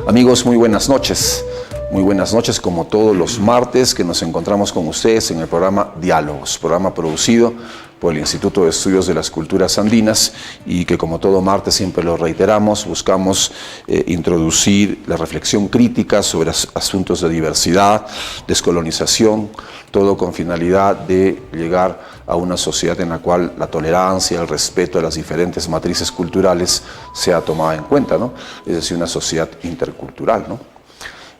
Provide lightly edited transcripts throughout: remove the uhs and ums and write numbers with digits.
Amigos, muy buenas noches. Muy buenas noches, como todos los martes que nos encontramos con ustedes en el programa Diálogos, programa producido por el Instituto de Estudios de las Culturas Andinas y que, como todo martes, siempre lo reiteramos, buscamos introducir la reflexión crítica sobre asuntos de diversidad, descolonización, todo con finalidad de llegar a una sociedad en la cual la tolerancia, el respeto a las diferentes matrices culturales sea tomada en cuenta, ¿no? Es decir, una sociedad intercultural, ¿no?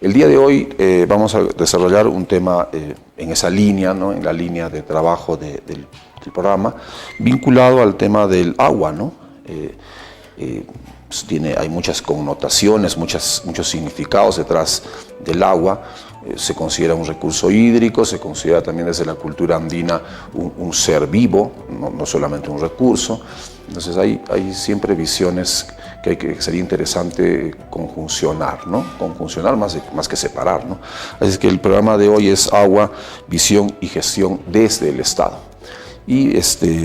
El día de hoy vamos a desarrollar un tema en esa línea, ¿no? En la línea de trabajo del programa, vinculado al tema del agua, ¿no? Hay muchas connotaciones, muchos significados detrás del agua. Se considera un recurso hídrico, se considera también desde la cultura andina un ser vivo, no solamente un recurso. Entonces hay siempre visiones que sería interesante conjuncionar, ¿no? Conjuncionar más que separar, ¿no? Así que el programa de hoy es Agua, Visión y Gestión desde el Estado. Y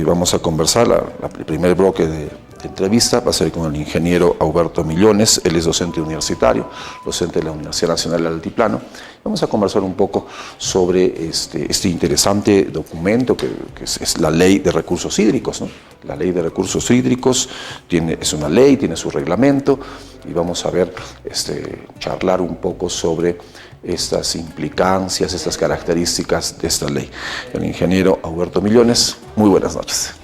vamos a conversar, el primer bloque de entrevista va a ser con el ingeniero Auberto Millones. Él es docente universitario, docente de la Universidad Nacional del Altiplano. Vamos a conversar un poco sobre este interesante documento que es la Ley de Recursos Hídricos, ¿no? La Ley de Recursos Hídricos es una ley, tiene su reglamento, y vamos a charlar un poco sobre estas implicancias, estas características de esta ley. El ingeniero Auberto Millones, muy buenas noches.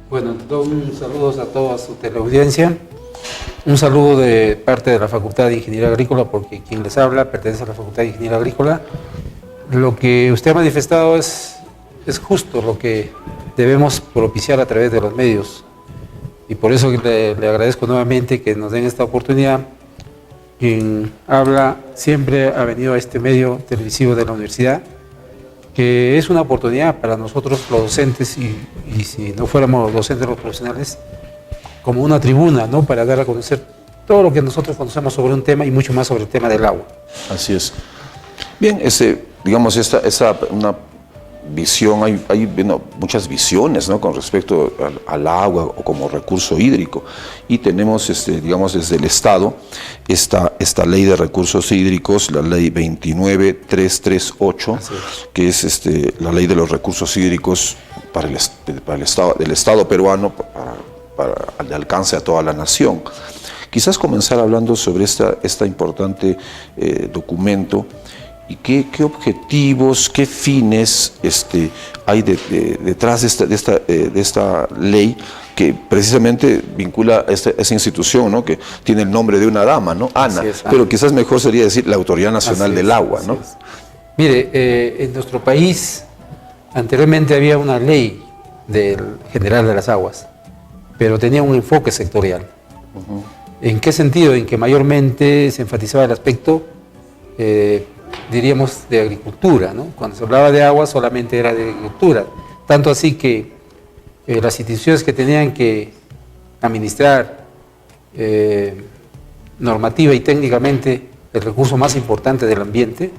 Bueno, un saludo a toda su teleaudiencia, un saludo de parte de la Facultad de Ingeniería Agrícola, porque quien les habla pertenece a la Facultad de Ingeniería Agrícola. Lo que usted ha manifestado es justo lo que debemos propiciar a través de los medios, y por eso le agradezco nuevamente que nos den esta oportunidad. Quien habla siempre ha venido a este medio televisivo de la universidad, que es una oportunidad para nosotros los docentes, y si no fuéramos los docentes, los profesionales, como una tribuna, ¿no? Para dar a conocer todo lo que nosotros conocemos sobre un tema y mucho más sobre el tema del agua. Así es. Bien, digamos, una visión, hay muchas visiones, ¿no? Con respecto al agua o como recurso hídrico, y tenemos, digamos, desde el Estado esta ley de recursos hídricos, la ley 29338, que es la ley de los recursos hídricos para el Estado peruano, al alcance a toda la nación. Quizás comenzar hablando sobre esta importante documento. ¿Y qué objetivos, qué fines hay detrás de esta ley que precisamente vincula esa institución, ¿no? Que tiene el nombre de una dama, ¿no? Ana, pero quizás mejor sería decir la Autoridad Nacional del Agua, ¿no? Mire, en nuestro país anteriormente había una ley general de las aguas, pero tenía un enfoque sectorial. ¿En qué sentido? En que mayormente se enfatizaba el aspecto diríamos de agricultura, ¿no? Cuando se hablaba de agua solamente era de agricultura, tanto así que las instituciones que tenían que administrar normativa y técnicamente el recurso más importante del ambiente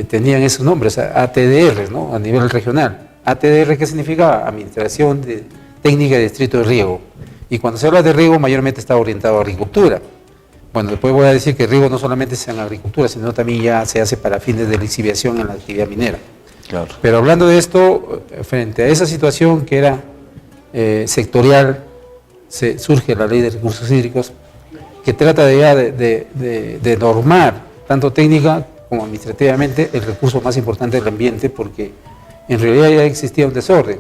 tenían esos nombres, ATDR, ¿no? A nivel regional. ATDR, ¿qué significa? Administración Técnica de Distrito de Riego, y cuando se habla de riego mayormente está orientado a agricultura. Bueno, después voy a decir que el riego no solamente es en agricultura, sino también ya se hace para fines de lixiviación en la actividad minera. Claro. Pero hablando de esto, frente a esa situación que era sectorial, surge la Ley de Recursos Hídricos, que trata de normar, tanto técnica como administrativamente, el recurso más importante del ambiente, porque en realidad ya existía un desorden.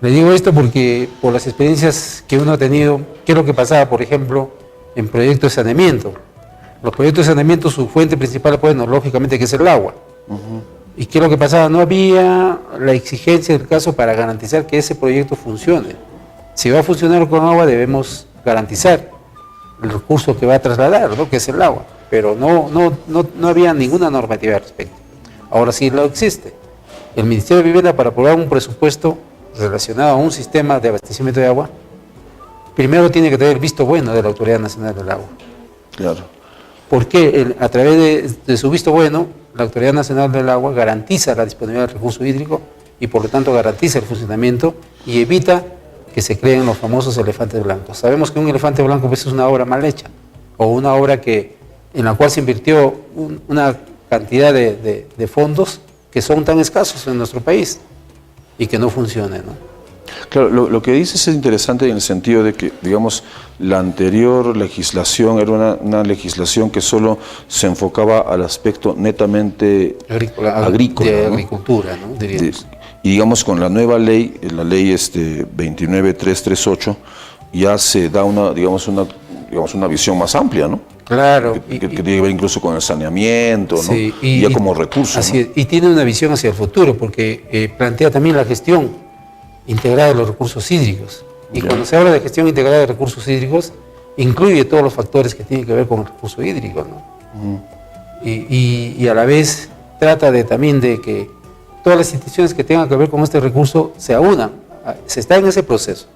Le digo esto porque por las experiencias que uno ha tenido, ¿qué es lo que pasaba, por ejemplo, en proyectos de saneamiento? Los proyectos de saneamiento, su fuente principal, bueno, lógicamente que es el agua. ¿Y qué es lo que pasaba? No había la exigencia del caso para garantizar que ese proyecto funcione. Si va a funcionar con agua, debemos garantizar el recurso que va a trasladar, ¿no? Que es el agua. Pero no había ninguna normativa al respecto. Ahora sí lo existe. El Ministerio de Vivienda, para aprobar un presupuesto relacionado a un sistema de abastecimiento de agua, primero tiene que tener el visto bueno de la Autoridad Nacional del Agua. Claro. Porque a través de su visto bueno, la Autoridad Nacional del Agua garantiza la disponibilidad del recurso hídrico y por lo tanto garantiza el funcionamiento y evita que se creen los famosos elefantes blancos. Sabemos que un elefante blanco pues, es una obra mal hecha o una obra que en la cual se invirtió una cantidad de fondos que son tan escasos en nuestro país y que no funcionan, ¿no? Claro, lo que dices es interesante en el sentido de que, digamos, la anterior legislación era una legislación que solo se enfocaba al aspecto netamente agrícola, de ¿no? agricultura, ¿no? Diríamos. Y digamos, con la nueva ley, la ley 29338, ya se da una visión más amplia, ¿no? Claro. Que tiene que ver incluso con el saneamiento, ¿no? Sí, y ya como recurso. Así ¿no? es, y tiene una visión hacia el futuro, porque plantea también la gestión integrada de los recursos hídricos. Y cuando se habla de gestión integrada de recursos hídricos, incluye todos los factores que tienen que ver con el recurso hídrico, ¿no? Y a la vez trata también de que todas las instituciones que tengan que ver con este recurso se aunan. Se está en ese proceso.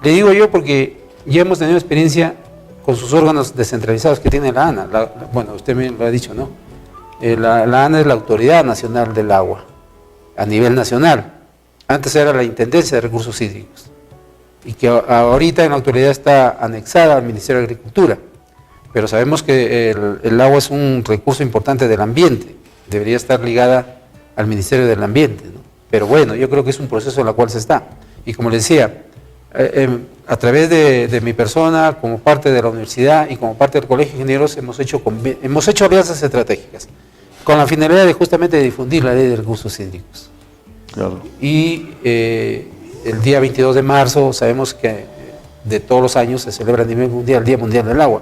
Le digo yo porque ya hemos tenido experiencia con sus órganos descentralizados que tiene la ANA. Bueno, usted me lo ha dicho, ¿no? La ANA es la Autoridad Nacional del Agua, a nivel nacional. Antes era la Intendencia de Recursos Hídricos, y que ahorita en la actualidad está anexada al Ministerio de Agricultura. Pero sabemos que el agua es un recurso importante del ambiente, debería estar ligada al Ministerio del Ambiente, ¿no? Pero bueno, yo creo que es un proceso en el cual se está. Y como le decía, a través de mi persona, como parte de la universidad y como parte del Colegio de Ingenieros, hemos hecho alianzas estratégicas, con la finalidad de justamente difundir la ley de recursos hídricos. Claro. Y el día 22 de marzo sabemos que de todos los años se celebra a nivel mundial el Día Mundial del Agua.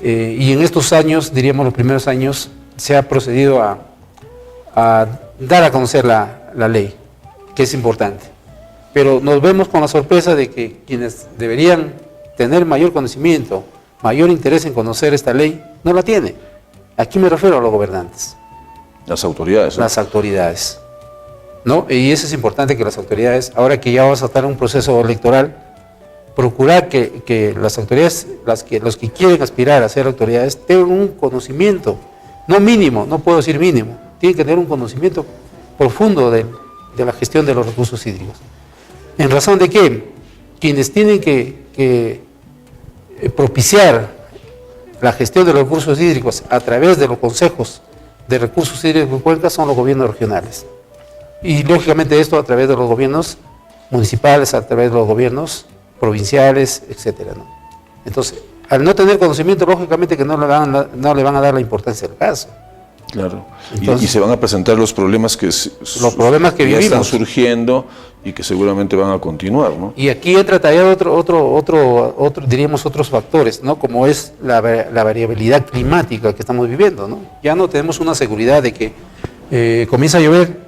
Y en estos años, diríamos los primeros años, se ha procedido a dar a conocer la ley, que es importante. Pero nos vemos con la sorpresa de que quienes deberían tener mayor conocimiento, mayor interés en conocer esta ley, no la tienen. Aquí me refiero a los gobernantes. Las autoridades. ¿No? Las autoridades, ¿no? Y eso es importante, que las autoridades, ahora que ya vamos a estar en un proceso electoral, procurar que las autoridades, los que quieren aspirar a ser autoridades, tengan un conocimiento, no mínimo, no puedo decir mínimo, tienen que tener un conocimiento profundo de la gestión de los recursos hídricos. ¿En razón de qué? Quienes tienen que propiciar la gestión de los recursos hídricos a través de los consejos de recursos hídricos de cuencas son los gobiernos regionales. Y lógicamente esto a través de los gobiernos municipales, a través de los gobiernos provinciales, etcétera, ¿no? Entonces, al no tener conocimiento, lógicamente que no le van a dar la importancia del caso. Claro. Entonces, y se van a presentar los problemas que ya vivimos, están están surgiendo y que seguramente van a continuar, ¿no? Y aquí entra también diríamos otros factores, ¿no? Como es la variabilidad climática que estamos viviendo, ¿no? Ya no tenemos una seguridad de que comienza a llover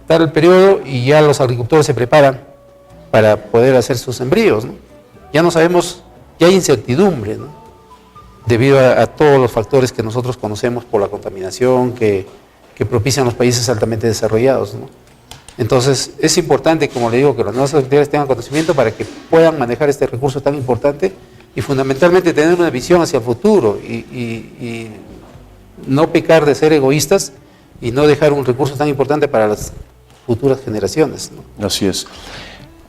tal periodo y ya los agricultores se preparan para poder hacer sus sembríos, ¿no? Ya no sabemos, ya hay incertidumbre, ¿no? Debido a todos los factores que nosotros conocemos por la contaminación que propician los países altamente desarrollados, ¿no? Entonces, es importante, como le digo, que las nuevas autoridades tengan conocimiento para que puedan manejar este recurso tan importante y fundamentalmente tener una visión hacia el futuro y no pecar de ser egoístas y no dejar un recurso tan importante para las futuras generaciones, ¿no? Así es.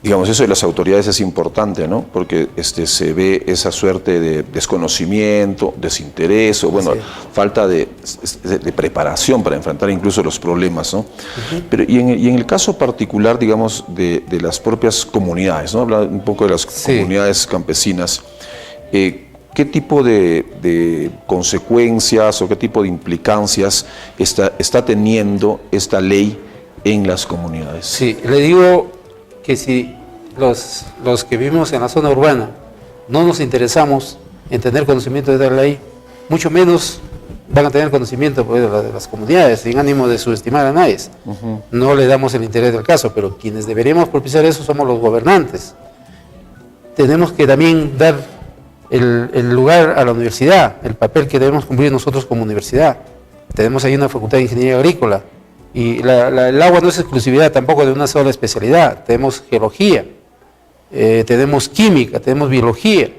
Digamos, eso de las autoridades es importante, ¿no? Porque se ve esa suerte de desconocimiento, desinterés, o bueno, falta de preparación para enfrentar incluso los problemas, ¿no? Pero y en el caso particular, digamos, de las propias comunidades, ¿no? Habla un poco de las comunidades campesinas. ¿Qué tipo de consecuencias o qué tipo de implicancias está teniendo esta ley en las comunidades? Sí, le digo que si los que vivimos en la zona urbana no nos interesamos en tener conocimiento de la ley, mucho menos van a tener conocimiento de las comunidades, sin ánimo de subestimar a nadie. No le damos el interés del caso, pero quienes deberíamos propiciar eso somos los gobernantes. Tenemos que también dar el lugar a la universidad, el papel que debemos cumplir nosotros como universidad. Tenemos ahí una facultad de ingeniería agrícola, y el agua no es exclusividad tampoco de una sola especialidad. Tenemos geología, tenemos química, tenemos biología,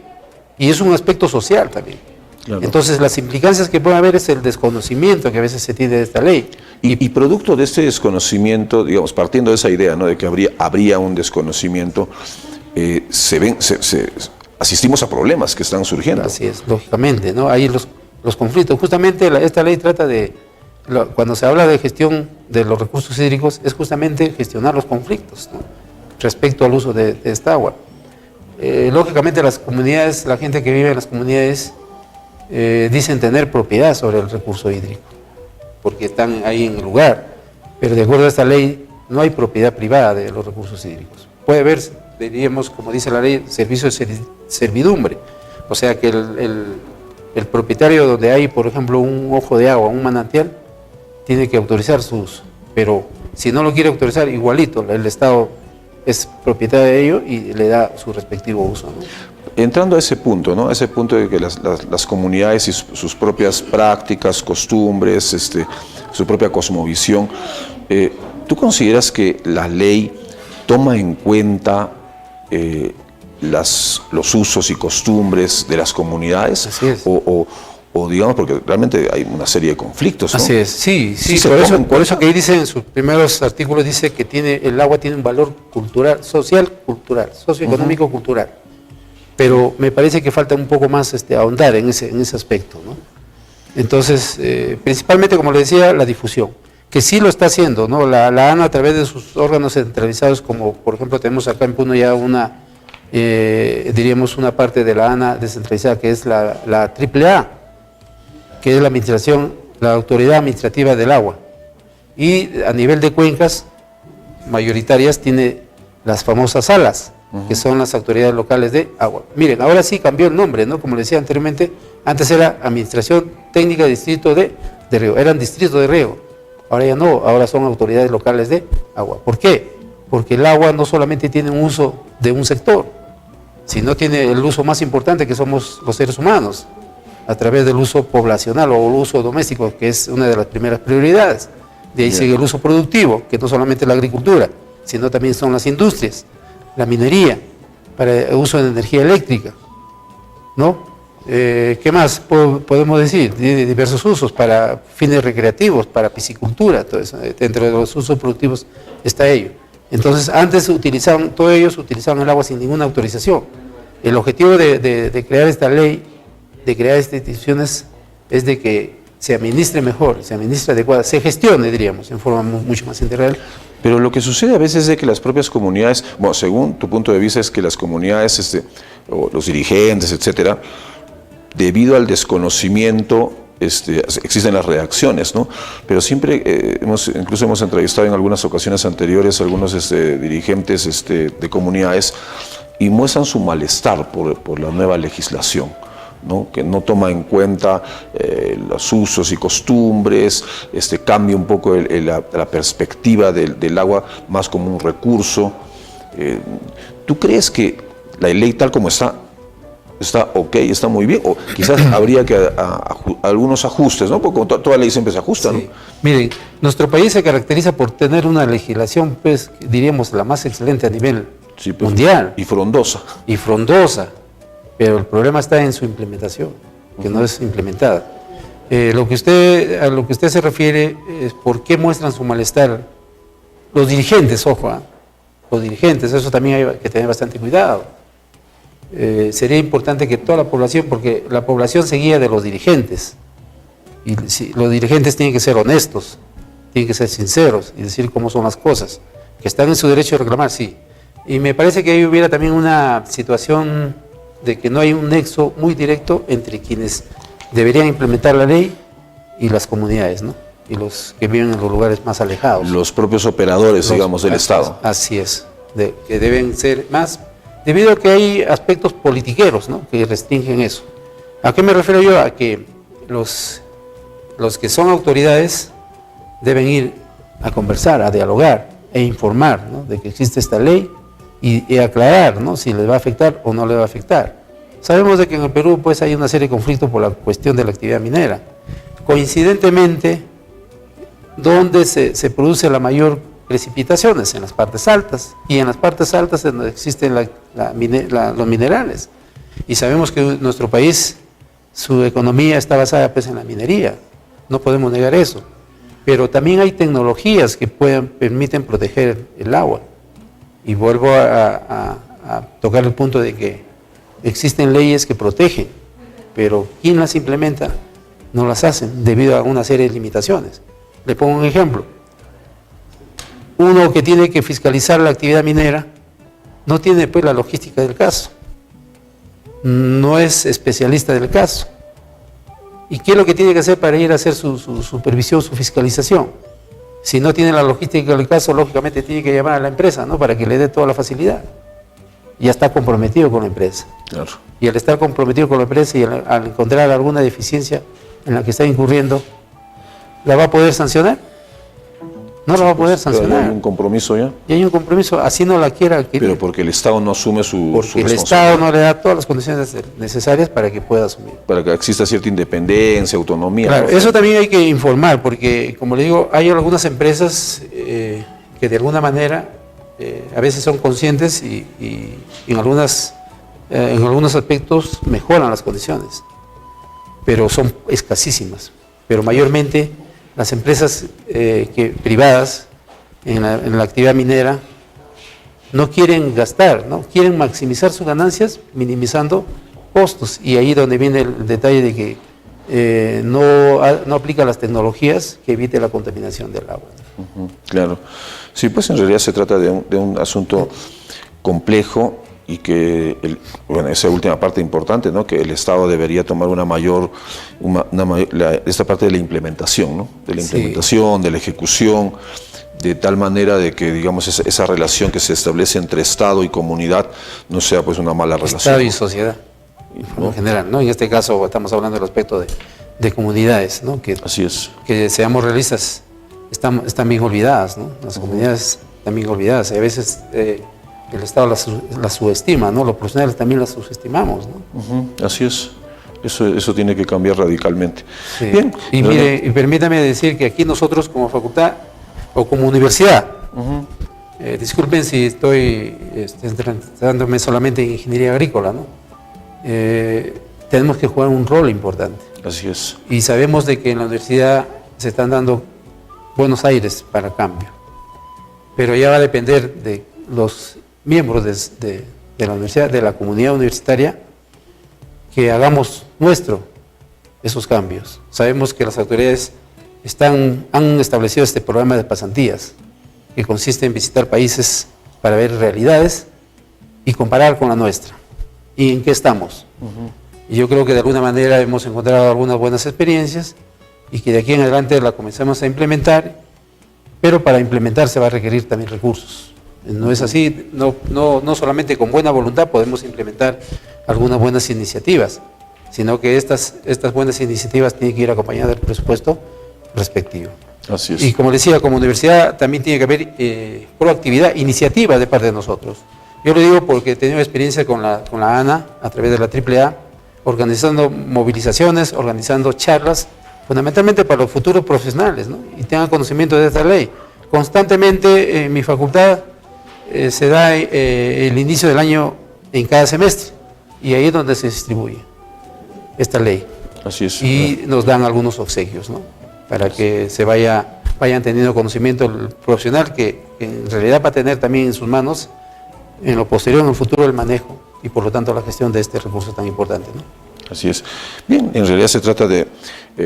y es un aspecto social también. Claro. Entonces, las implicancias que puede haber es el desconocimiento que a veces se tiene de esta ley. Y producto de este desconocimiento, digamos, partiendo de esa idea, ¿no?, de que habría un desconocimiento, asistimos a problemas que están surgiendo. Así es, lógicamente, ¿no? Ahí los los conflictos. Justamente esta ley trata de, cuando se habla de gestión de los recursos hídricos, es justamente gestionar los conflictos, ¿no?, respecto al uso de esta agua. Lógicamente las comunidades, la gente que vive en las comunidades dicen tener propiedad sobre el recurso hídrico, porque están ahí en el lugar, pero de acuerdo a esta ley no hay propiedad privada de los recursos hídricos. Puede haber, diríamos, como dice la ley, servicio de servidumbre, o sea que el propietario donde hay, por ejemplo, un ojo de agua, un manantial, tiene que autorizar su uso, pero si no lo quiere autorizar, igualito, el Estado es propietario de ello y le da su respectivo uso, ¿no? Entrando a ese punto, ¿no?, a ese punto de que las comunidades y sus propias prácticas, costumbres, su propia cosmovisión, ¿tú consideras que la ley toma en cuenta los usos y costumbres de las comunidades? Así es. O digamos, porque realmente hay una serie de conflictos, ¿no? Así es, sí, por eso que ahí dice en sus primeros artículos, dice que el agua tiene un valor cultural, social, cultural, socioeconómico, cultural. Pero me parece que falta un poco más ahondar en ese aspecto, ¿no? Entonces, principalmente, como le decía, la difusión, que sí lo está haciendo, ¿no? La ANA, a través de sus órganos centralizados, como por ejemplo tenemos acá en Puno ya diríamos una parte de la ANA descentralizada, que es la AAA, que es la Autoridad Administrativa del Agua. Y a nivel de cuencas mayoritarias tiene las famosas ALAS, que son las autoridades locales de agua. Miren, ahora sí cambió el nombre, ¿no? Como les decía anteriormente, antes era Administración Técnica de Distrito de Riego, eran distritos de riego. Ahora ya no, ahora son autoridades locales de agua. ¿Por qué? Porque el agua no solamente tiene un uso de un sector, sino tiene el uso más importante, que somos los seres humanos, a través del uso poblacional o el uso doméstico, que es una de las primeras prioridades. De ahí sigue el uso productivo, que no solamente es la agricultura, sino también son las industrias, la minería, para el uso de energía eléctrica, ¿no? ¿Qué más podemos decir? De diversos usos, para fines recreativos, para piscicultura, todo eso. Dentro de los usos productivos está ello. Entonces, antes todos ellos utilizaban el agua sin ninguna autorización. El objetivo de crear esta ley, de crear estas instituciones, es de que se administre mejor, se administre adecuada, se gestione, diríamos, en forma mucho más integral. Pero lo que sucede a veces es de que las propias comunidades, bueno, según tu punto de vista, es que las comunidades, o los dirigentes, etcétera, debido al desconocimiento, existen las reacciones, ¿no? Pero siempre, incluso hemos entrevistado en algunas ocasiones anteriores a algunos dirigentes de comunidades y muestran su malestar por la nueva legislación, ¿no?, que no toma en cuenta los usos y costumbres, cambia un poco la perspectiva del agua más como un recurso. ¿Tú crees que la ley tal como está ok, está muy bien, o quizás habría que algunos ajustes, ¿no? Porque toda ley siempre se ajusta, ¿no? Sí. Miren, nuestro país se caracteriza por tener una legislación, pues, diríamos, la más excelente a nivel mundial. Y frondosa. Y frondosa. Pero el problema está en su implementación, que no es implementada. A lo que usted se refiere es por qué muestran su malestar los dirigentes, ojo, los dirigentes, eso también hay que tener bastante cuidado. Sería importante que toda la población, porque la población se guía de los dirigentes, y los dirigentes tienen que ser honestos, tienen que ser sinceros y decir cómo son las cosas, que están en su derecho de reclamar, sí. Y me parece que ahí hubiera también una situación de que no hay un nexo muy directo entre quienes deberían implementar la ley y las comunidades, ¿no? Y los que viven en los lugares más alejados. Los propios operadores, digamos, del Estado. Así es, que deben ser más, debido a que hay aspectos politiqueros, ¿no?, que restringen eso. ¿A qué me refiero yo? A que los que son autoridades deben ir a conversar, a dialogar e informar, ¿no?, de que existe esta ley y aclarar, ¿no?, si les va a afectar o no les va a afectar. Sabemos de que en el Perú, pues, hay una serie de conflictos por la cuestión de la actividad minera. Coincidentemente, donde se produce la mayor precipitaciones, en las partes altas, y en las partes altas es donde existen los minerales. Y sabemos que nuestro país, su economía está basada, pues, en la minería, no podemos negar eso. Pero también hay tecnologías que permiten proteger el agua. Y vuelvo a tocar el punto de que existen leyes que protegen, pero ¿quién las implementa? no las hacen debido a una serie de limitaciones. Le pongo un ejemplo. Uno que tiene que fiscalizar la actividad minera no tiene pues la logística del caso, no es especialista del caso. ¿Y qué es lo que tiene que hacer para ir a hacer su supervisión, su fiscalización? Si no tiene la logística del caso, lógicamente tiene que llamar a la empresa, ¿no?, para que le dé toda la facilidad. Ya está comprometido con la empresa. Claro. Y al estar comprometido con la empresa y al encontrar alguna deficiencia en la que está incurriendo, ¿la va a poder sancionar? No la va a poder sancionar. ¿Hay un compromiso ya? Y hay un compromiso, así no la quiera adquirir. Pero porque el Estado no asume su Porque el responsabilidad. Estado no le da todas las condiciones necesarias para que pueda asumir. Para que exista cierta independencia, autonomía. Claro, ¿no? eso también hay que informar, porque como le digo, hay algunas empresas que de alguna manera a veces son conscientes y en algunos aspectos mejoran las condiciones, pero son escasísimas. Pero mayormente las empresas privadas en la actividad minera no quieren gastar, ¿no? Quieren maximizar sus ganancias minimizando costos, y ahí donde viene el detalle de que no aplica las tecnologías que evite la contaminación del agua. Claro. Sí, pues en realidad se trata de un asunto complejo y que, esa última parte importante, ¿no?, que el Estado debería tomar esta parte de la implementación, ¿no?, de la implementación, de la ejecución, de tal manera de que, digamos, esa relación que se establece entre Estado y comunidad no sea pues una mala relación. Estado y sociedad, en general, ¿no? En este caso estamos hablando del aspecto de comunidades, ¿no? Así es. Que seamos realistas, están bien olvidadas, ¿no? Las comunidades están bien olvidadas, y a veces el Estado las subestima, ¿no? Los profesionales también las subestimamos, ¿no? Así es. Eso tiene que cambiar radicalmente. Sí. Bien. Y mire, y permítame decir que aquí nosotros como facultad o como universidad, disculpen si estoy centrándome solamente en ingeniería agrícola, ¿no? Tenemos que jugar un rol importante. Así es. Y sabemos de que en la universidad se están dando buenos aires para cambio, pero ya va a depender de los miembros de la universidad, de la comunidad universitaria, que hagamos nuestro esos cambios. Sabemos que las autoridades han establecido este programa de pasantías, que consiste en visitar países para ver realidades y comparar con la nuestra. ¿Y en qué estamos? Y yo creo que de alguna manera hemos encontrado algunas buenas experiencias y que de aquí en adelante la comenzamos a implementar, pero para implementar se va a requerir también recursos. No es así, no solamente con buena voluntad podemos implementar algunas buenas iniciativas, sino que estas buenas iniciativas tienen que ir acompañadas del presupuesto respectivo. Así es. Y como decía, como universidad también tiene que haber proactividad, iniciativa de parte de nosotros. Yo lo digo porque he tenido experiencia con la ANA, a través de la AAA, organizando movilizaciones, organizando charlas, fundamentalmente para los futuros profesionales, ¿no? Y tengan conocimiento de esta ley. Constantemente en mi facultad se da el inicio del año en cada semestre, y ahí es donde se distribuye esta ley. Así es. Y nos dan algunos obsequios, ¿no?, para que vayan teniendo conocimiento el profesional, que en realidad va a tener también en sus manos, en lo posterior, en el futuro, el manejo y por lo tanto la gestión de este recurso tan importante, ¿no? Así es. Bien, en realidad se trata de,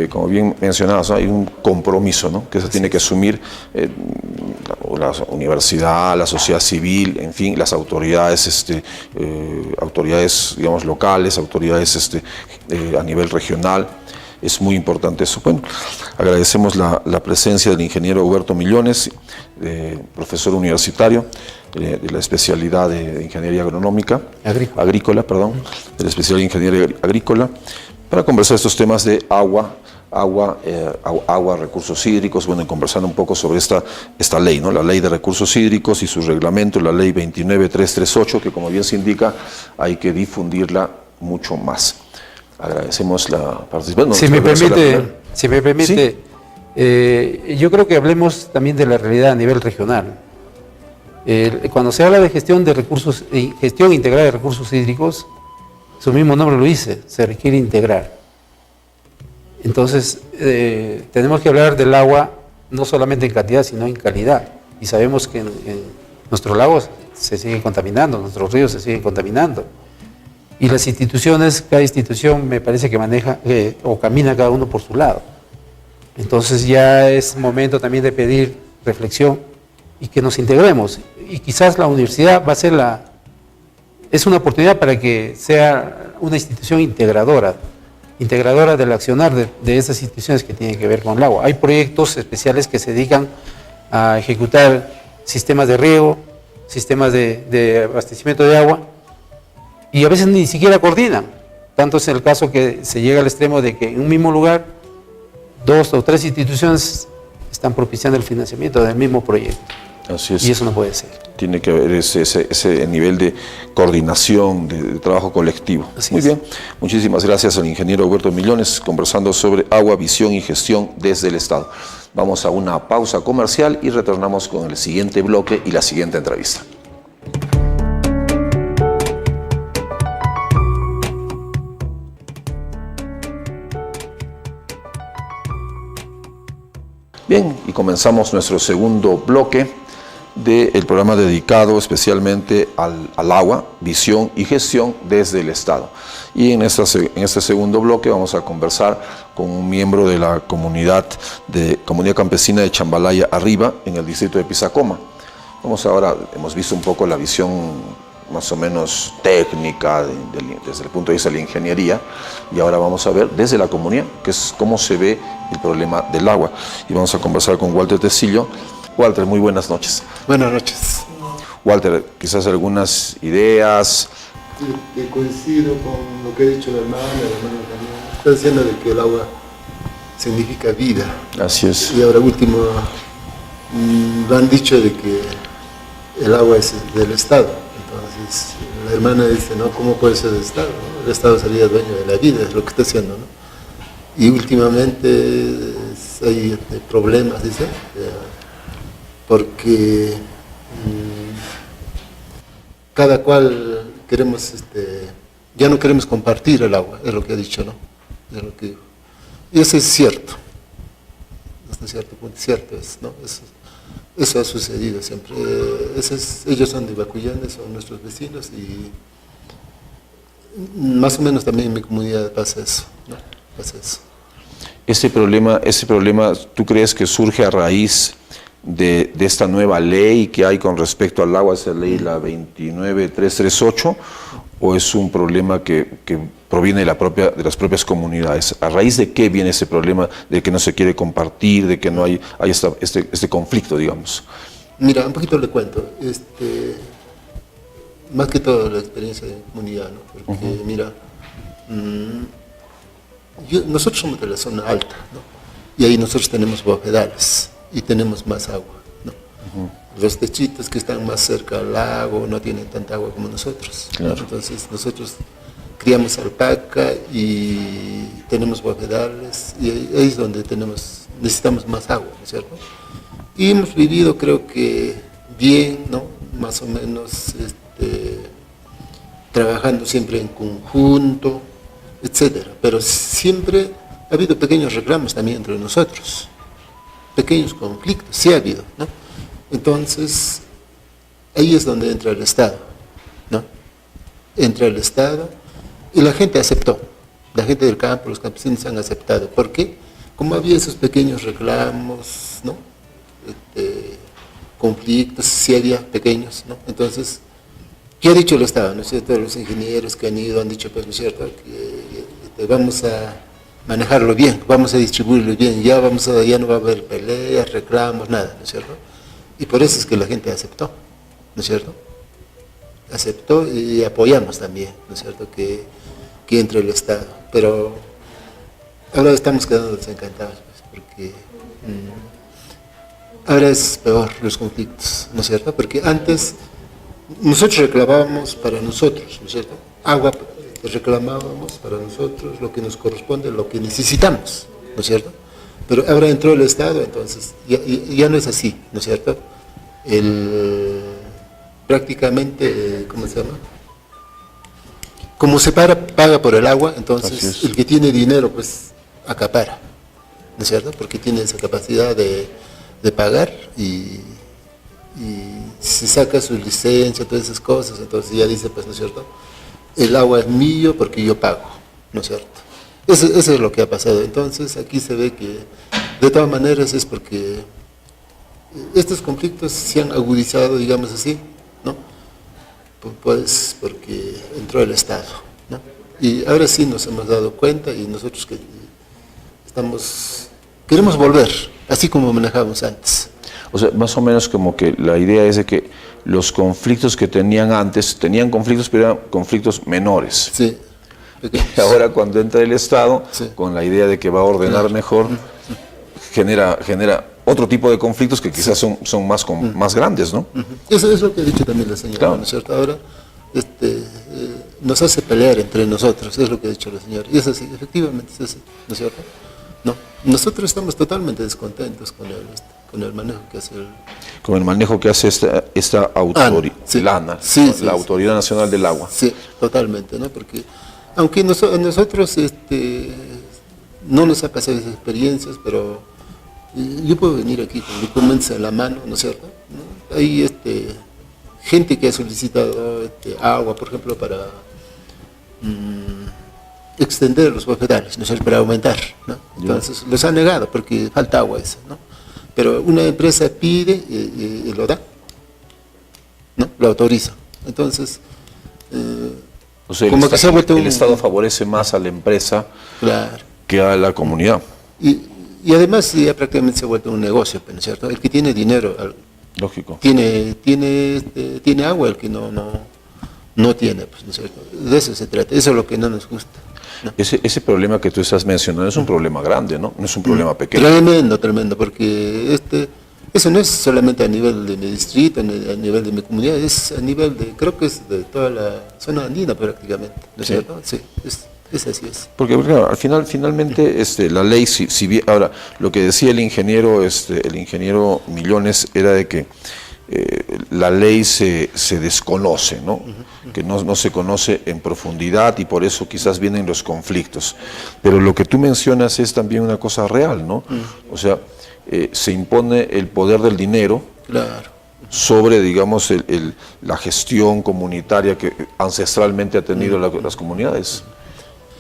como bien mencionabas, ¿no?, hay un compromiso, ¿no?, que se tiene que asumir la universidad, la sociedad civil, en fin, las autoridades, autoridades, digamos, locales, autoridades a nivel regional. Es muy importante eso. Bueno, agradecemos la presencia del ingeniero Huberto Millones, profesor universitario de la especialidad de Ingeniería Agronómica, Agrícola, de la especialidad de Ingeniería Agrícola, para conversar estos temas de agua, recursos hídricos, bueno, y conversando un poco sobre esta ley, ¿no?, la Ley de Recursos Hídricos y su reglamento, la Ley 29338, que como bien se indica, hay que difundirla mucho más. Agradecemos la participación. Si me permite, ¿sí? Yo creo que hablemos también de la realidad a nivel regional. Cuando se habla de gestión integrada de recursos hídricos, su mismo nombre lo dice, se requiere integrar. Entonces, tenemos que hablar del agua no solamente en cantidad, sino en calidad. Y sabemos que en nuestros lagos se siguen contaminando, nuestros ríos se siguen contaminando. Y las instituciones, cada institución me parece que maneja o camina cada uno por su lado. Entonces ya es momento también de pedir reflexión y que nos integremos. Y quizás la universidad va a ser es una oportunidad para que sea una institución integradora del accionar de esas instituciones que tienen que ver con el agua. Hay proyectos especiales que se dedican a ejecutar sistemas de riego, sistemas de abastecimiento de agua, y a veces ni siquiera coordinan. Tanto es el caso que se llega al extremo de que en un mismo lugar 2 o 3 instituciones están propiciando el financiamiento del mismo proyecto. Así es. Y eso no puede ser. Tiene que haber ese nivel de coordinación, de trabajo colectivo. Así Muy es. bien. Muchísimas gracias al ingeniero Huberto Millones, conversando sobre agua, visión y gestión desde el Estado. Vamos a una pausa comercial y retornamos con el siguiente bloque y la siguiente entrevista. Bien, y comenzamos nuestro segundo bloque del programa dedicado especialmente al agua, visión y gestión desde el Estado. Y en este segundo bloque vamos a conversar con un miembro de la comunidad campesina de Chambalaya Arriba, en el distrito de Pisacoma. Hemos visto un poco la visión más o menos técnica desde el punto de vista de la ingeniería, y ahora vamos a ver desde la comunidad, que es cómo se ve el problema del agua. Y vamos a conversar con Walter Tecillo. Walter, muy buenas noches. Buenas noches. Walter, quizás algunas ideas. Sí, coincido con lo que ha dicho la hermana también. Está diciendo de que el agua significa vida. Así es. Y ahora último, lo han dicho de que el agua es del Estado. Entonces, la hermana dice, ¿no? ¿Cómo puede ser del Estado? ¿No? El Estado sería dueño de la vida, es lo que está haciendo, ¿no? Y últimamente hay problemas, dice, porque cada cual queremos, ya no queremos compartir el agua, es lo que ha dicho, ¿no? Es lo que dijo. Y eso es cierto, hasta cierto punto, cierto es, ¿no? Eso ha sucedido siempre. Ellos son de Bacuyane, son nuestros vecinos, y más o menos también en mi comunidad pasa eso, ¿no? Pasa eso. Ese problema, ¿tú crees que surge a raíz de esta nueva ley que hay con respecto al agua, esa ley, la 29338, o es un problema que proviene de las propias comunidades? ¿A raíz de qué viene ese problema de que no se quiere compartir, de que no hay este conflicto, digamos? Mira, un poquito le cuento, más que todo la experiencia de comunidad, ¿no? Porque mira, nosotros somos de la zona alta, ¿no? Y ahí nosotros tenemos bofedales y tenemos más agua, ¿no? Los techitos que están más cerca al lago no tienen tanta agua como nosotros, claro. ¿no? Entonces nosotros criamos alpaca y tenemos bofedales, y ahí es donde necesitamos más agua, ¿no es cierto? Y hemos vivido, creo que bien, ¿no? Más o menos trabajando siempre en conjunto, etcétera, pero siempre ha habido pequeños reclamos también entre nosotros, pequeños conflictos, sí ha habido, ¿no? Entonces, ahí es donde entra el Estado, ¿no? Entra el Estado y la gente aceptó, la gente del campo, los campesinos han aceptado. ¿Por qué? Como había esos pequeños reclamos, ¿no? Conflictos, sí había pequeños, ¿no? Entonces, ¿qué ha dicho el Estado? ¿No es cierto? Los ingenieros que han ido han dicho, pues, ¿no es cierto?, que vamos a manejarlo bien, vamos a distribuirlo bien, ya no va a haber peleas, reclamos, nada, ¿no es cierto? Y por eso es que la gente aceptó, ¿no es cierto? Aceptó y apoyamos también, ¿no es cierto?, que entre el Estado. Pero ahora estamos quedando desencantados, pues, porque ahora es peor los conflictos, ¿no es cierto? Porque antes nosotros reclamábamos para nosotros, ¿no es cierto? Agua reclamábamos para nosotros, lo que nos corresponde, lo que necesitamos, ¿no es cierto? Pero ahora entró el Estado, entonces ya no es así, ¿no es cierto? Prácticamente, ¿cómo se llama? Como se paga por el agua, entonces el que tiene dinero, pues, acapara, ¿no es cierto? Porque tiene esa capacidad de pagar y si saca su licencia, todas esas cosas, entonces ya dice, pues, ¿no es cierto?, el agua es mío porque yo pago, ¿no es cierto? Eso es lo que ha pasado. Entonces aquí se ve que de todas maneras es porque estos conflictos se han agudizado, digamos así, ¿no? Pues porque entró el Estado, ¿no? Y ahora sí nos hemos dado cuenta y nosotros que queremos volver, así como manejábamos antes. O sea, más o menos como que la idea es de que los conflictos que tenían antes, tenían conflictos, pero eran conflictos menores. Sí. Y ahora cuando entra el Estado, sí, con la idea de que va a ordenar mejor, genera otro tipo de conflictos que quizás son más grandes, ¿no? Eso es lo que ha dicho también la señora, claro, ¿no es cierto? Ahora nos hace pelear entre nosotros, es lo que ha dicho la señora. Y es así, efectivamente es así, ¿no es cierto? No, nosotros estamos totalmente descontentos con el manejo que hace con el manejo que hace esta autoridad, sí, LANA, sí, la Autoridad Nacional del Agua. Sí, totalmente, ¿no? Porque aunque nosotros no nos ha pasado esas experiencias, pero yo puedo venir aquí con documentos en la mano, ¿no es cierto? ¿No? Hay gente que ha solicitado agua, por ejemplo, para extender los bofedales, ¿no es cierto?, para aumentar, ¿no? Entonces los ha negado porque falta agua esa, ¿no? Pero una empresa pide y lo da, ¿no? Lo autoriza. Entonces, o sea, como que se ha vuelto el Estado favorece más a la empresa, claro, que a la comunidad. Y además ya prácticamente se ha vuelto un negocio, ¿no es cierto? El que tiene dinero, lógico, tiene agua, el que no tiene, pues, ¿no es cierto? De eso se trata, eso es lo que no nos gusta, ¿no? Ese problema que tú estás mencionando es un problema grande, ¿no? No es un problema pequeño. Tremendo, porque eso no es solamente a nivel de mi distrito, a nivel de mi comunidad, es a nivel creo que es de toda la zona andina prácticamente, ¿no es cierto? Sí, así es. Porque claro, finalmente la ley, si bien, ahora, lo que decía el ingeniero Millones era de que la ley se desconoce, ¿no? Que no se conoce en profundidad y por eso quizás vienen los conflictos. Pero lo que tú mencionas es también una cosa real, ¿no? O sea, se impone el poder del dinero, claro, sobre, digamos, la gestión comunitaria que ancestralmente ha tenido las comunidades.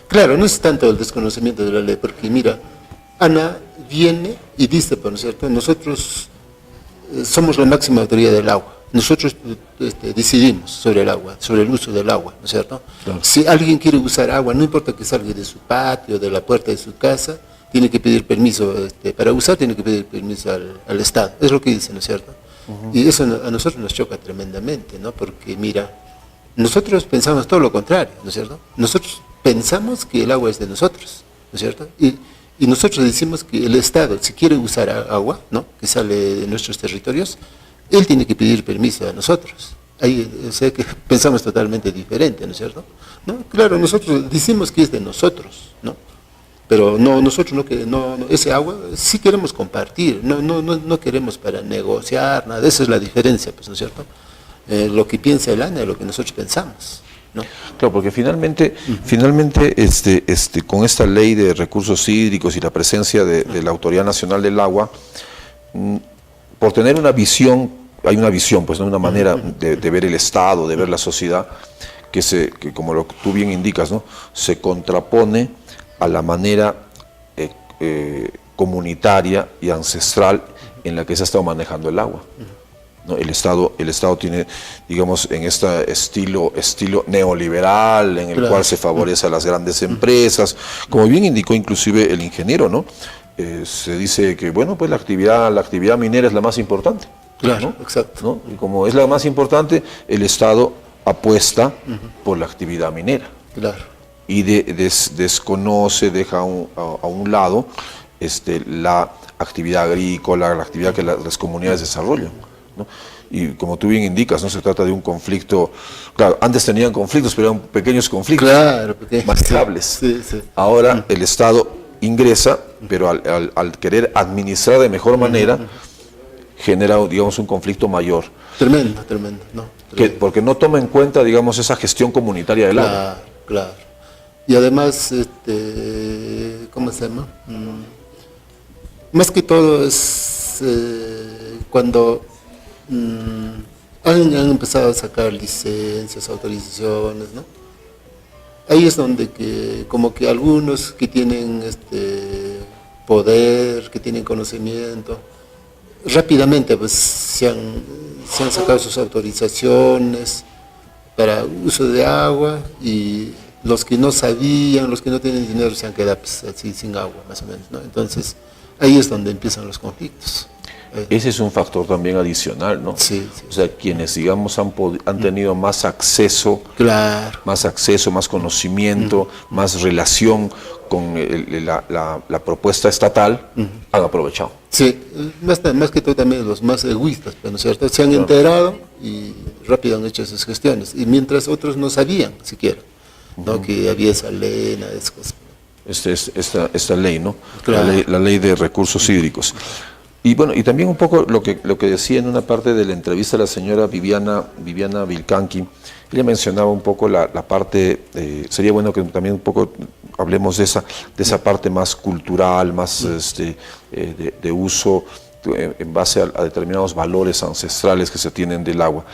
Claro, no es tanto el desconocimiento de la ley, porque mira, Ana viene y dice, ¿no es cierto?, nosotros somos la máxima autoridad del agua, nosotros decidimos sobre el agua, sobre el uso del agua, ¿no es cierto? Claro. Si alguien quiere usar agua, no importa que salga de su patio, de la puerta de su casa, tiene que pedir permiso, para usar tiene que pedir permiso al Estado, es lo que dice, ¿no es cierto? Y eso a nosotros nos choca tremendamente, ¿no? Porque mira, nosotros pensamos todo lo contrario, ¿no es cierto? Nosotros pensamos que el agua es de nosotros, ¿no es cierto? Y nosotros decimos que el Estado, si quiere usar agua, ¿no?, que sale de nuestros territorios, él tiene que pedir permiso a nosotros. Ahí, o sea, que pensamos totalmente diferente, ¿no es cierto? ¿No? Claro, nosotros decimos que es de nosotros, ¿no? Pero nosotros ese agua sí queremos compartir, no queremos para negociar, nada, esa es la diferencia, pues, ¿no es cierto? Lo que piensa el ANA es lo que nosotros pensamos, ¿no? Claro, porque finalmente con esta ley de recursos hídricos y la presencia de la Autoridad Nacional del Agua, por tener una visión, hay una visión, pues, ¿no?, una manera de ver el Estado, de ver la sociedad, que como tú bien indicas, ¿no?, se contrapone a la manera comunitaria y ancestral en la que se ha estado manejando el agua, ¿no? El Estado tiene, digamos, en este estilo neoliberal, en el claro, cual se favorece a las grandes empresas, como bien indicó inclusive el ingeniero, ¿no? Se dice que, bueno, pues la actividad minera es la más importante. Claro, ¿no? exacto. ¿No? Y como es la más importante, el Estado apuesta por la actividad minera. Claro. Y desconoce, deja a un lado la actividad agrícola, la actividad que las comunidades desarrollan, ¿no? Y como tú bien indicas, no se trata de un conflicto, claro, antes tenían conflictos, pero eran pequeños conflictos, claro, manejables. Sí, sí. Ahora el Estado ingresa, pero al querer administrar de mejor manera, genera, digamos, un conflicto mayor. Tremendo, ¿no? Tremendo. Porque no toma en cuenta, digamos, esa gestión comunitaria del agua. Claro. Y además, ¿cómo se llama? Más que todo es cuando han empezado a sacar licencias, autorizaciones, ¿no? ahí es donde como que algunos que tienen poder, que tienen conocimiento, rápidamente pues se han sacado sus autorizaciones para uso de agua, y los que no sabían, los que no tienen dinero se han quedado pues, así sin agua, más o menos, ¿no? Entonces, ahí es donde empiezan los conflictos. Ese es un factor también adicional, ¿no? Sí, sí. O sea, quienes, digamos, han tenido más acceso, Claro. más conocimiento, más relación con la propuesta estatal, han aprovechado. Sí, más que todo también los más egoístas, ¿no es cierto? Se han enterado y rápido han hecho sus gestiones, y mientras otros no sabían siquiera, ¿no? Que había esa ley, nada de esas cosas. Esta ley, ¿no? Claro. La ley de recursos hídricos. Y bueno, y también un poco lo que decía en una parte de la entrevista la señora Viviana Vilcanqui, ella mencionaba un poco la parte, sería bueno que también un poco hablemos de esa parte más cultural, más de uso en base a determinados valores ancestrales que se tienen del agua.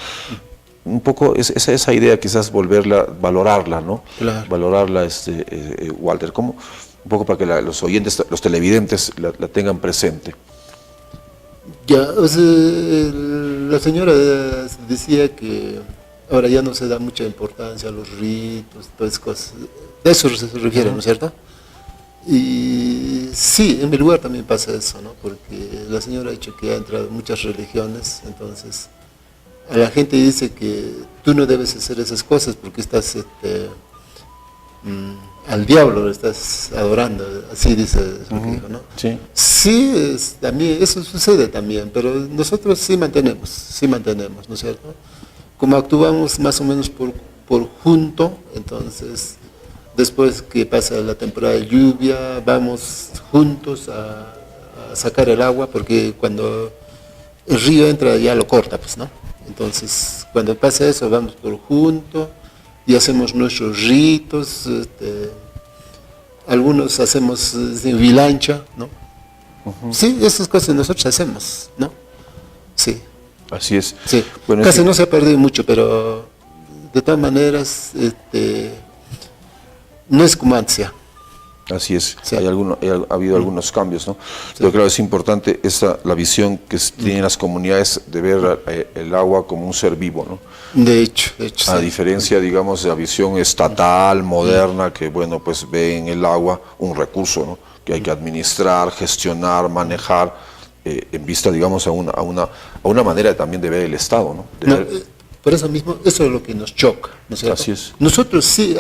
Un poco esa idea quizás valorarla, ¿no? Claro. Valorarla, Walter, como un poco para que los oyentes, los televidentes la tengan presente. Ya, o sea, la señora decía que ahora ya no se da mucha importancia a los ritos, todas esas cosas. De eso se refiere, ¿no es cierto? Y sí, en mi lugar también pasa eso, ¿no? Porque la señora ha dicho que ha entrado en muchas religiones, entonces a la gente dice que tú no debes hacer esas cosas porque estás al diablo lo estás adorando, así dice lo que dijo, ¿no? Sí. Sí, también, eso sucede también, pero nosotros sí mantenemos, ¿no es cierto? Como actuamos más o menos por junto, entonces después que pasa la temporada de lluvia, vamos juntos a sacar el agua, porque cuando el río entra ya lo corta, pues, ¿no? Entonces, cuando pasa eso, vamos por junto y hacemos nuestros ritos, algunos hacemos vilancha, ¿no? Sí, esas cosas nosotros hacemos, ¿no? Sí. Así es. Sí. Bueno, casi no se ha perdido mucho, pero de todas maneras, no es como antes ya. Así es, Sí. ha habido algunos cambios, ¿no? Pero claro, es importante la visión que tienen las comunidades de ver el agua como un ser vivo, ¿no? De hecho, A sí. diferencia, digamos, de la visión estatal, moderna, que bueno, pues ve en el agua un recurso, ¿no? Que hay que administrar, gestionar, manejar, en vista, digamos, a una manera también de ver el Estado, ¿no? De No, ver- por eso mismo, eso es lo que nos choca, ¿no es cierto? Así es. Nosotros sí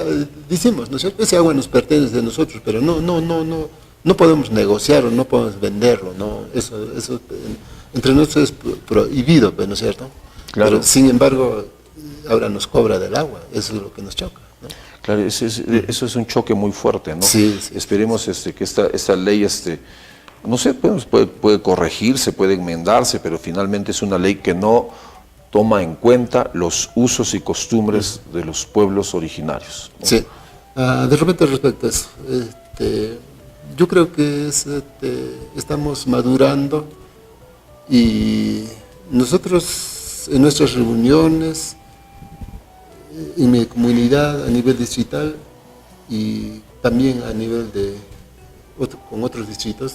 decimos, ¿no es cierto? Ese agua nos pertenece de nosotros, pero no podemos negociar o no podemos venderlo, ¿no? Eso entre nosotros es prohibido, ¿no es cierto? Claro. Pero sin embargo, ahora nos cobra del agua, eso es lo que nos choca, ¿no? Claro, eso es un choque muy fuerte, ¿no? Sí, sí. Esperemos que esta ley, no sé, puede corregirse, puede enmendarse, pero finalmente es una ley que no toma en cuenta los usos y costumbres de los pueblos originarios, ¿no? Sí. De repente respecto a eso, yo creo que estamos madurando, y nosotros en nuestras reuniones, en mi comunidad a nivel distrital y también a nivel con otros distritos,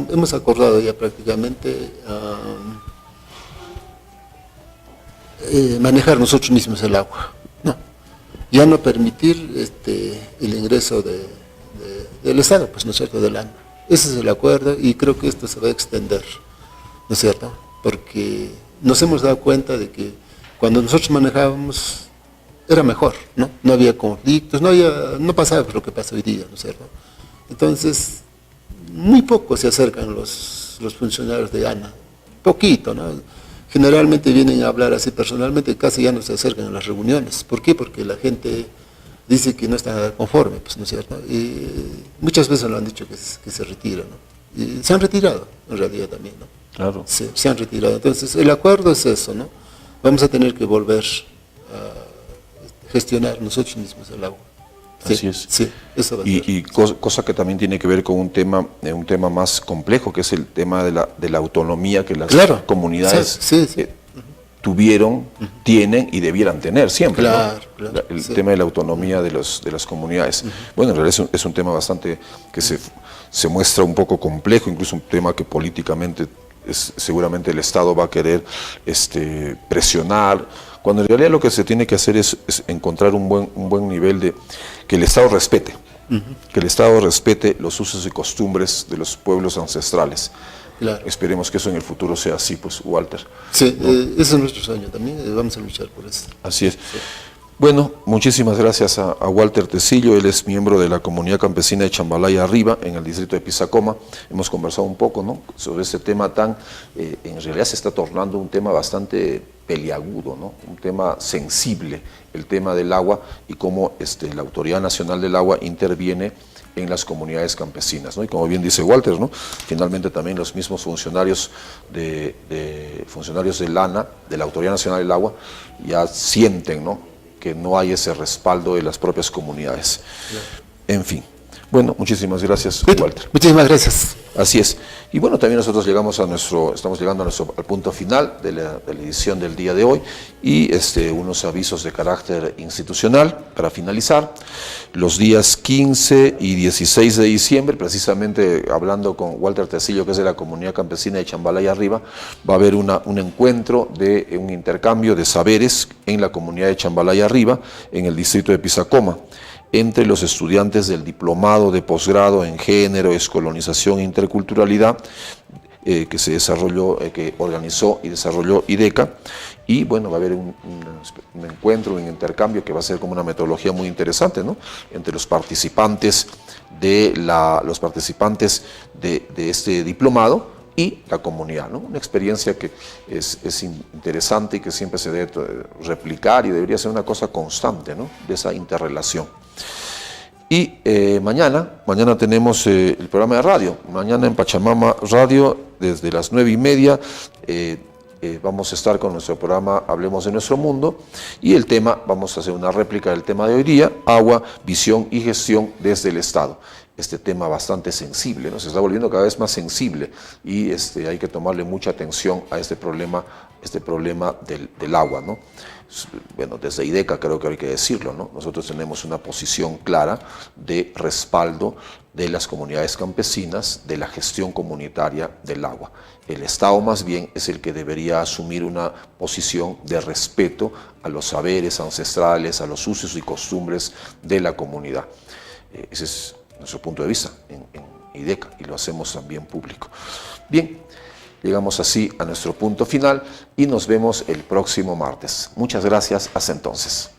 hemos acordado ya prácticamente manejar nosotros mismos el agua, ¿no? Ya no permitir el ingreso del Estado, pues, ¿no es cierto?, del ANA. Ese es el acuerdo, y creo que esto se va a extender, ¿no es cierto? Porque nos hemos dado cuenta de que cuando nosotros manejábamos era mejor, ¿no? No había conflictos, no pasaba lo que pasa hoy día, ¿no es cierto? Entonces, muy poco se acercan los funcionarios de ANA, poquito, ¿no? Generalmente vienen a hablar así personalmente, casi ya no se acercan a las reuniones. ¿Por qué? Porque la gente dice que no está conforme, pues, ¿no es cierto? Y muchas veces lo han dicho que se retiran, ¿no? Y se han retirado, en realidad también, ¿no? Claro. Se han retirado. Entonces, el acuerdo es eso, ¿no? Vamos a tener que volver a gestionar nosotros mismos el agua. Sí, Así es. Sí, eso va a ser. Y cosa que también tiene que ver con un tema más complejo, que es el tema de la autonomía que las Claro. comunidades Sí. tuvieron, tienen y debieran tener siempre. Claro, ¿no? claro, El sí. tema de la autonomía de las comunidades. Bueno, en realidad es un tema bastante que se muestra un poco complejo, incluso un tema que políticamente seguramente el Estado va a querer presionar, cuando en realidad lo que se tiene que hacer es encontrar un buen nivel de que el Estado respete, que el Estado respete los usos y costumbres de los pueblos ancestrales. Claro. Esperemos que eso en el futuro sea así, pues, Walter. Sí, ese es nuestro sueño también, vamos a luchar por eso. Así es. Bueno, muchísimas gracias a Walter Tecillo, él es miembro de la comunidad campesina de Chambalaya Arriba, en el distrito de Pisacoma. Hemos conversado un poco, ¿no?, sobre este tema tan, en realidad se está tornando un tema bastante peliagudo, ¿no?, un tema sensible, el tema del agua y cómo la Autoridad Nacional del Agua interviene en las comunidades campesinas, ¿no? Y como bien dice Walter, ¿no?, finalmente también los mismos funcionarios funcionarios del ANA, de la Autoridad Nacional del Agua, ya sienten, ¿no?, que no hay ese respaldo de las propias comunidades. Claro. En fin. Bueno, muchísimas gracias, Walter. Muchísimas gracias. Así es. Y bueno, también nosotros estamos llegando al punto final de la edición del día de hoy y unos avisos de carácter institucional para finalizar. Los días 15 y 16 de diciembre, precisamente hablando con Walter Tecillo, que es de la comunidad campesina de Chambalaya Arriba, va a haber un encuentro de un intercambio de saberes en la comunidad de Chambalaya Arriba, en el distrito de Pisacoma, entre los estudiantes del diplomado de posgrado en género, descolonización e interculturalidad, que organizó y desarrolló IDECA, y bueno, va a haber un encuentro, un intercambio que va a ser como una metodología muy interesante, ¿no?, entre los participantes de este diplomado y la comunidad, ¿no? Una experiencia que es interesante y que siempre se debe replicar y debería ser una cosa constante, ¿no?, de esa interrelación. Y mañana tenemos el programa de radio, mañana en Pachamama Radio, desde las 9:30, vamos a estar con nuestro programa Hablemos de Nuestro Mundo, y el tema, vamos a hacer una réplica del tema de hoy día, agua, visión y gestión desde el Estado. Este tema bastante sensible, ¿no?, se está volviendo cada vez más sensible y hay que tomarle mucha atención a este problema del agua, ¿no? Bueno, desde IDECA creo que hay que decirlo, ¿no? Nosotros tenemos una posición clara de respaldo de las comunidades campesinas, de la gestión comunitaria del agua. El Estado más bien es el que debería asumir una posición de respeto a los saberes ancestrales, a los usos y costumbres de la comunidad. Ese es nuestro punto de vista en IDECA y lo hacemos también público. Bien. Llegamos así a nuestro punto final y nos vemos el próximo martes. Muchas gracias, hasta entonces.